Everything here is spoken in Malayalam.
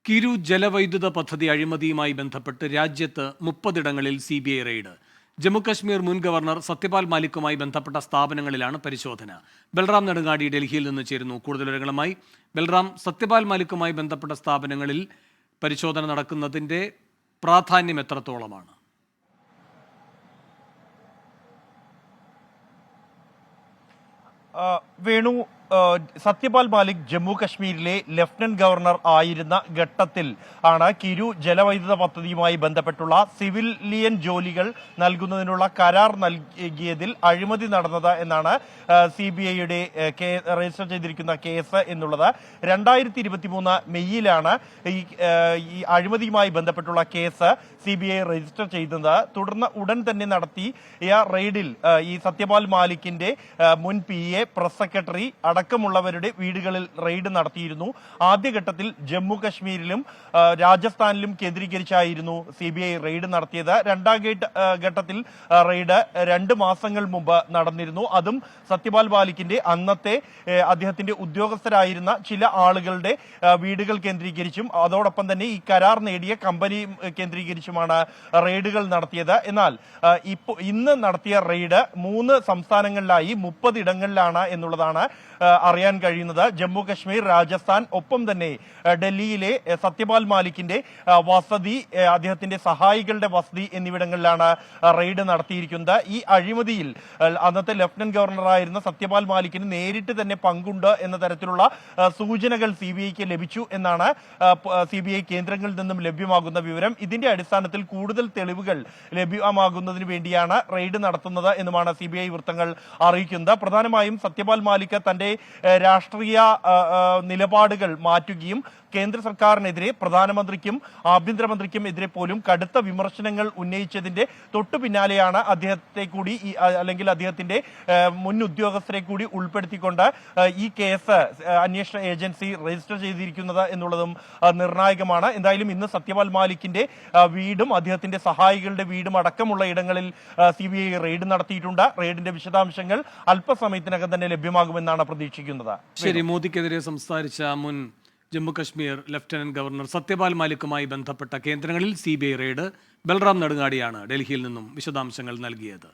കിരു ജലവൈദ്യുത പദ്ധതി അഴിമതിയുമായി ബന്ധപ്പെട്ട് രാജ്യത്ത് 30 CBI റെയ്ഡ്. ജമ്മുകശ്മീർ മുൻ ഗവർണർ സത്യപാൽ മാലിക്കുമായി ബന്ധപ്പെട്ട സ്ഥാപനങ്ങളിലാണ് പരിശോധന. ബൽറാം നെടുങ്ങാടി ഡൽഹിയിൽ നിന്ന് ചേരുന്നു കൂടുതൽ വിവരങ്ങളുമായി. ബൽറാം, സത്യപാൽ മാലിക്കുമായി ബന്ധപ്പെട്ട സ്ഥാപനങ്ങളിൽ പരിശോധന നടക്കുന്നതിന്റെ പ്രാധാന്യം എത്രത്തോളമാണ്? വേണു, സത്യപാൽ മാലിക് ജമ്മു കശ്മീരിലെ ലഫ്റ്റനന്റ് ഗവർണർ ആയിരുന്ന ഘട്ടത്തിൽ ആണ് കിരു ജലവൈദ്യുത പദ്ധതിയുമായി ബന്ധപ്പെട്ടുള്ള സിവിലിയൻ ജോലികൾ നൽകുന്നതിനുള്ള കരാർ നൽകിയതിൽ അഴിമതി നടന്നത് എന്നാണ് CBIയുടെ രജിസ്റ്റർ ചെയ്തിരിക്കുന്ന കേസ് എന്നുള്ളത്. 2023 മെയ്യിലാണ് ഈ അഴിമതിയുമായി ബന്ധപ്പെട്ടുള്ള കേസ് CBI രജിസ്റ്റർ ചെയ്തത്. തുടർന്ന് ഉടൻ തന്നെ നടത്തിയ റെയ്ഡിൽ ഈ സത്യപാൽ മാലിക്കിന്റെ മുൻ PA, പ്രസ് സെക്രട്ടറി അടക്കമുള്ളവരുടെ വീടുകളിൽ റെയ്ഡ് നടത്തിയിരുന്നു. ആദ്യഘട്ടത്തിൽ ജമ്മു കശ്മീരിലും രാജസ്ഥാനിലും കേന്ദ്രീകരിച്ചായിരുന്നു CBI റെയ്ഡ് നടത്തിയത്. രണ്ടാം ഘട്ടത്തിൽ റെയ്ഡ് 2 മാസങ്ങൾ മുമ്പ് നടന്നിരുന്നു. അതും സത്യപാൽ മാലിക്കിന്റെ അന്നത്തെ അദ്ദേഹത്തിന്റെ ഉദ്യോഗസ്ഥരായിരുന്ന ചില ആളുകളുടെ വീടുകൾ കേന്ദ്രീകരിച്ചും അതോടൊപ്പം തന്നെ ഈ കരാർ നേടിയ കമ്പനി കേന്ദ്രീകരിച്ചുമാണ് റെയ്ഡുകൾ നടത്തിയത്. എന്നാൽ ഇന്ന് നടത്തിയ റെയ്ഡ് 3 സംസ്ഥാനങ്ങളിലായി 30 ഇടങ്ങളിലാണ് എന്നുള്ളതാണ് അറിയാൻ കഴിയുന്നത്. ജമ്മു കശ്മീർ, രാജസ്ഥാൻ, ഒപ്പം തന്നെ ഡൽഹിയിലെ സത്യപാൽ മാലിക്കിന്റെ വസതി, അദ്ദേഹത്തിന്റെ സഹായികളുടെ വസതി എന്നിവിടങ്ങളിലാണ് റെയ്ഡ് നടത്തിയിരിക്കുന്നത്. ഈ അഴിമതിയിൽ അന്നത്തെ ലഫ്റ്റനന്റ് ഗവർണറായിരുന്ന സത്യപാൽ മാലിക്കിന് നേരിട്ട് തന്നെ പങ്കുണ്ട് എന്ന തരത്തിലുള്ള സൂചനകൾ CBIക്ക് ലഭിച്ചു എന്നാണ് CBI കേന്ദ്രങ്ങളിൽ നിന്നും ലഭ്യമാകുന്ന വിവരം. ഇതിന്റെ അടിസ്ഥാനത്തിൽ കൂടുതൽ തെളിവുകൾ ലഭ്യമാകുന്നതിന് വേണ്ടിയാണ് റെയ്ഡ് നടത്തുന്നത് എന്നുമാണ് CBI വൃത്തങ്ങൾ അറിയിക്കുന്നത്. പ്രധാനമായും സത്യപാൽ മാലിക് തന്റെ രാഷ്ട്രീയ നിലപാടുകൾ മാറ്റുകയും കേന്ദ്ര സർക്കാരിനെതിരെ പ്രധാനമന്ത്രിക്കും ആഭ്യന്തരമന്ത്രിക്കും എതിരെ പോലും കടുത്ത വിമർശനങ്ങൾ ഉന്നയിച്ചതിന്റെ തൊട്ടു പിന്നാലെയാണ് അദ്ദേഹത്തെ കൂടി അല്ലെങ്കിൽ അദ്ദേഹത്തിന്റെ മുൻ ഉദ്യോഗസ്ഥരെ കൂടി ഉൾപ്പെടുത്തിക്കൊണ്ട് ഈ കേസ് അന്വേഷണ ഏജൻസി രജിസ്റ്റർ ചെയ്തിരിക്കുന്നത് എന്നുള്ളതും നിർണായകമാണ്. എന്തായാലും ഇന്ന് സത്യപാൽ മാലിക്കിന്റെ വീടും അദ്ദേഹത്തിന്റെ സഹായികളുടെ വീടും അടക്കമുള്ള ഇടങ്ങളിൽ CBI റെയ്ഡ് നടത്തിയിട്ടുണ്ട്. റെയ്ഡിന്റെ വിശദാംശങ്ങൾ അല്പസമയത്തിനകം തന്നെ ലഭ്യമാകുമെന്നാണ് പ്രതീക്ഷിക്കുന്നത്. ശരി, മോദിക്കെതിരെ സംസാരിച്ച മുൻ ജമ്മു കശ്മീർ ലഫ്റ്റനന്റ് ഗവർണർ സത്യപാൽ മാലിക്കുമായി ബന്ധപ്പെട്ട കേന്ദ്രങ്ങളിൽ CBI റെയ്ഡ്. ബൽറാം നെടുങ്ങാടിയാണ് ഡൽഹിയിൽ നിന്നും വിശദാംശങ്ങൾ നൽകിയത്.